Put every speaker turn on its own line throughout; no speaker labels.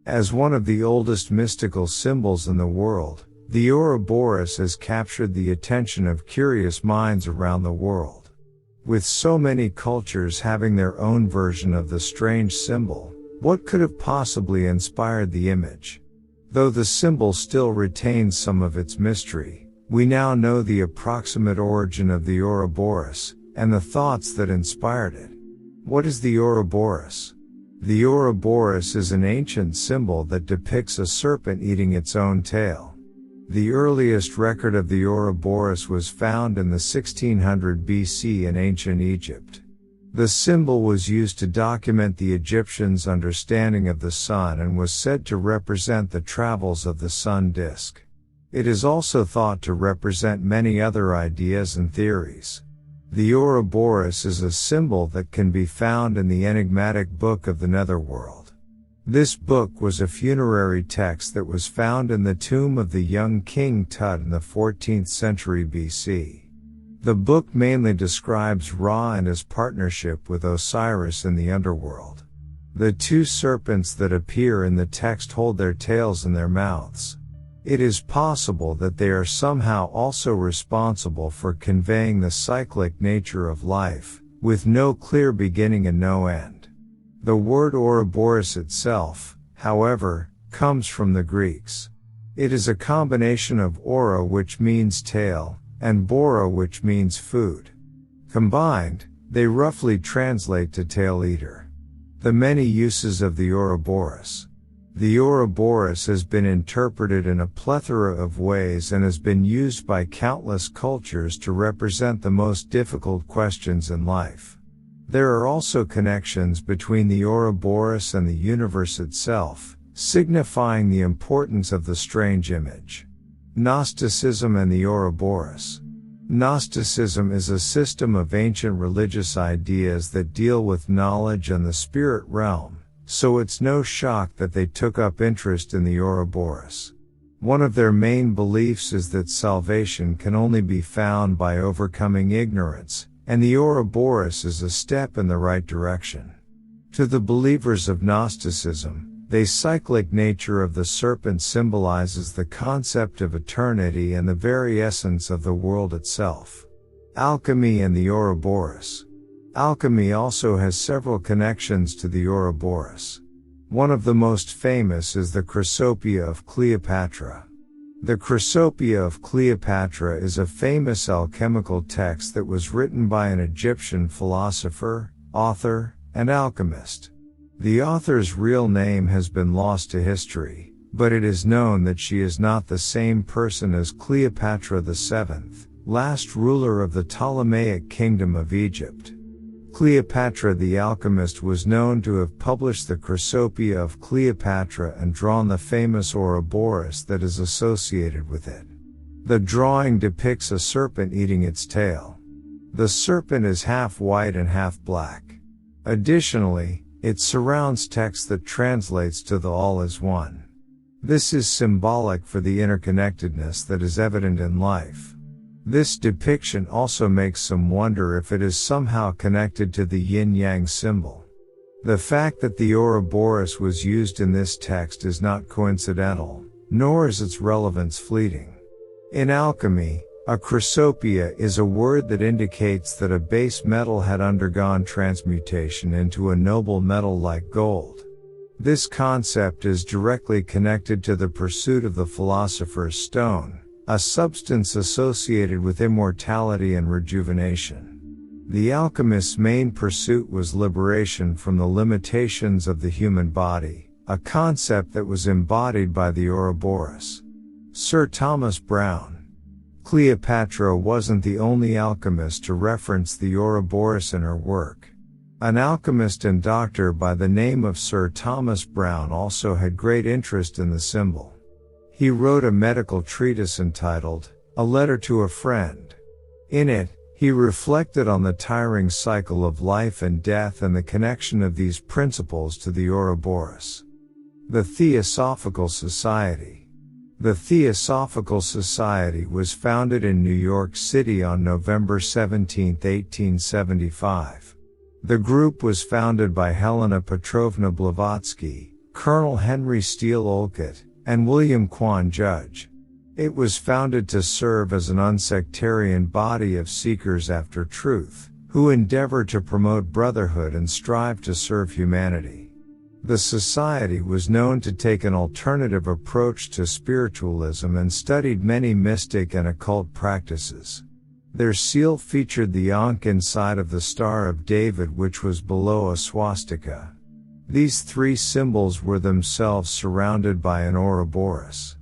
As one of the oldest mystical symbols in the world, the Ouroboros has captured the attention of curious minds around the world. With so many cultures having their own version of the strange symbol, what could have possibly inspired the image? Though the symbol still retains some of its mystery, we now know the approximate origin of the Ouroboros, and the thoughts that inspired it. What is the Ouroboros? The Ouroboros is an ancient symbol that depicts a serpent eating its own tail. The earliest record of the Ouroboros was found in the 1600 BC in ancient Egypt. The symbol was used to document the Egyptians' understanding of the sun and was said to represent the travels of the sun disk. It is also thought to represent many other ideas and theories. The Ouroboros is a symbol that can be found in the enigmatic Book of the Netherworld. This book was a funerary text that was found in the tomb of the young King Tut in the 14th century BC. The book mainly describes Ra and his partnership with Osiris in the underworld. The two serpents that appear in the text hold their tails in their mouths. It is possible that they are somehow also responsible for conveying the cyclic nature of life, with no clear beginning and no end. The word Ouroboros itself, however, comes from the Greeks. It is a combination of ouro, which means tail, and boro, which means food. Combined, they roughly translate to tail eater. The many uses of the Ouroboros. The Ouroboros has been interpreted in a plethora of ways and has been used by countless cultures to represent the most difficult questions in life. There are also connections between the Ouroboros and the universe itself, signifying the importance of the strange image. Gnosticism and the Ouroboros. Gnosticism is a system of ancient religious ideas that deal with knowledge and the spirit realm, so it's no shock that they took up interest in the Ouroboros. One of their main beliefs is that salvation can only be found by overcoming ignorance, and the Ouroboros is a step in the right direction. To the believers of Gnosticism, the cyclic nature of the serpent symbolizes the concept of eternity and the very essence of the world itself. Alchemy and the Ouroboros. Alchemy also has several connections to the Ouroboros. One of the most famous is the Chrysopoeia of Cleopatra. The Chrysopoeia of Cleopatra is a famous alchemical text that was written by an Egyptian philosopher, author, and alchemist. The author's real name has been lost to history, but it is known that she is not the same person as Cleopatra VII, last ruler of the Ptolemaic Kingdom of Egypt. Cleopatra the alchemist was known to have published the Chrysopoeia of Cleopatra and drawn the famous Ouroboros that is associated with it. The drawing depicts a serpent eating its tail. The serpent is half white and half black. Additionally, it surrounds text that translates to the all is one. This is symbolic for the interconnectedness that is evident in life. This depiction also makes some wonder if it is somehow connected to the yin-yang symbol. The fact that the Ouroboros was used in this text is not coincidental, nor is its relevance fleeting. In alchemy, a chrysopoeia is a word that indicates that a base metal had undergone transmutation into a noble metal like gold. This concept is directly connected to the pursuit of the philosopher's stone, a substance associated with immortality and rejuvenation. The alchemist's main pursuit was liberation from the limitations of the human body, a concept that was embodied by the Ouroboros. Sir Thomas Browne. Cleopatra wasn't the only alchemist to reference the Ouroboros in her work. An alchemist and doctor by the name of Sir Thomas Browne also had great interest in the symbol. He wrote a medical treatise entitled, A Letter to a Friend. In it, he reflected on the tiring cycle of life and death and the connection of these principles to the Ouroboros. The Theosophical Society. The Theosophical Society was founded in New York City on November 17, 1875. The group was founded by Helena Petrovna Blavatsky, Colonel Henry Steele Olcott, and William Quan Judge. It was founded to serve as an unsectarian body of seekers after truth, who endeavor to promote brotherhood and strive to serve humanity. The society was known to take an alternative approach to spiritualism and studied many mystic and occult practices. Their seal featured the Ankh inside of the Star of David, which was below a swastika. These three symbols were themselves surrounded by an Ouroboros.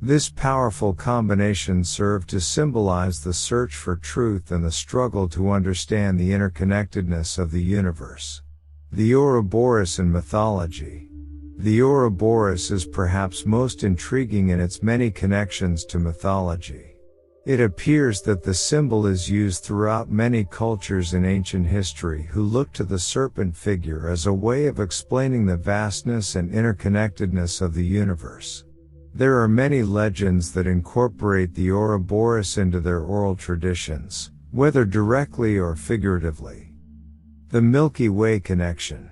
This powerful combination served to symbolize the search for truth and the struggle to understand the interconnectedness of the universe. The Ouroboros in mythology. The Ouroboros is perhaps most intriguing in its many connections to mythology. It appears that the symbol is used throughout many cultures in ancient history who look to the serpent figure as a way of explaining the vastness and interconnectedness of the universe. There are many legends that incorporate the Ouroboros into their oral traditions, whether directly or figuratively. The Milky Way connection.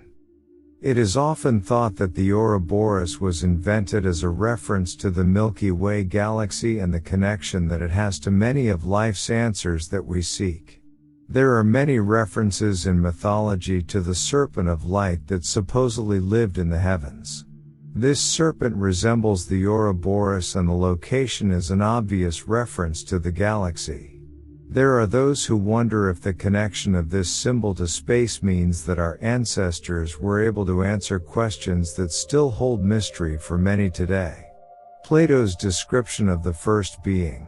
It is often thought that the Ouroboros was invented as a reference to the Milky Way galaxy and the connection that it has to many of life's answers that we seek. There are many references in mythology to the serpent of light that supposedly lived in the heavens. This serpent resembles the Ouroboros, and the location is an obvious reference to the galaxy. There are those who wonder if the connection of this symbol to space means that our ancestors were able to answer questions that still hold mystery for many today. Plato's description of the first being.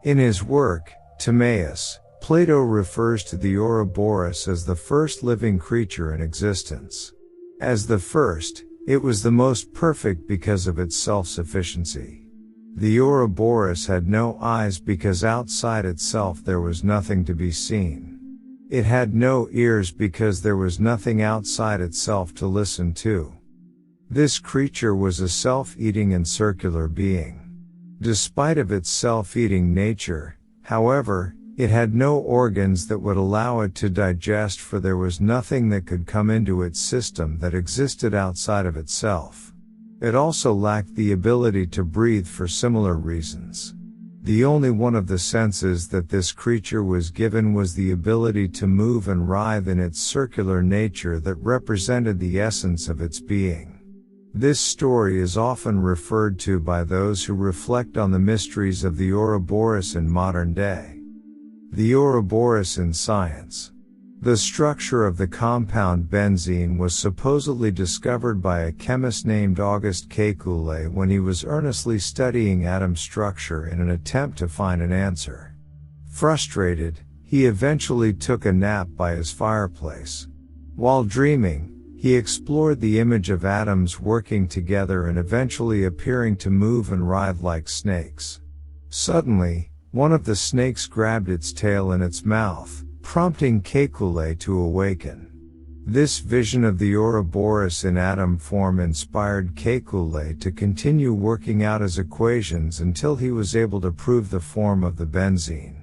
In his work, Timaeus, Plato refers to the Ouroboros as the first living creature in existence. As the first, it was the most perfect because of its self-sufficiency. The Ouroboros had no eyes because outside itself there was nothing to be seen. It had no ears because there was nothing outside itself to listen to. This creature was a self-eating and circular being. Despite of its self-eating nature, however, it had no organs that would allow it to digest, for there was nothing that could come into its system that existed outside of itself. It also lacked the ability to breathe for similar reasons. The only one of the senses that this creature was given was the ability to move and writhe in its circular nature that represented the essence of its being. This story is often referred to by those who reflect on the mysteries of the Ouroboros in modern day. The Ouroboros in science. The structure of the compound benzene was supposedly discovered by a chemist named Auguste Kekule when he was earnestly studying atom structure in an attempt to find an answer. Frustrated, he eventually took a nap by his fireplace. While dreaming, he explored the image of atoms working together and eventually appearing to move and writhe like snakes. Suddenly, one of the snakes grabbed its tail in its mouth, prompting Kekule to awaken. This vision of the Ouroboros in atom form inspired Kekule to continue working out his equations until he was able to prove the form of the benzene.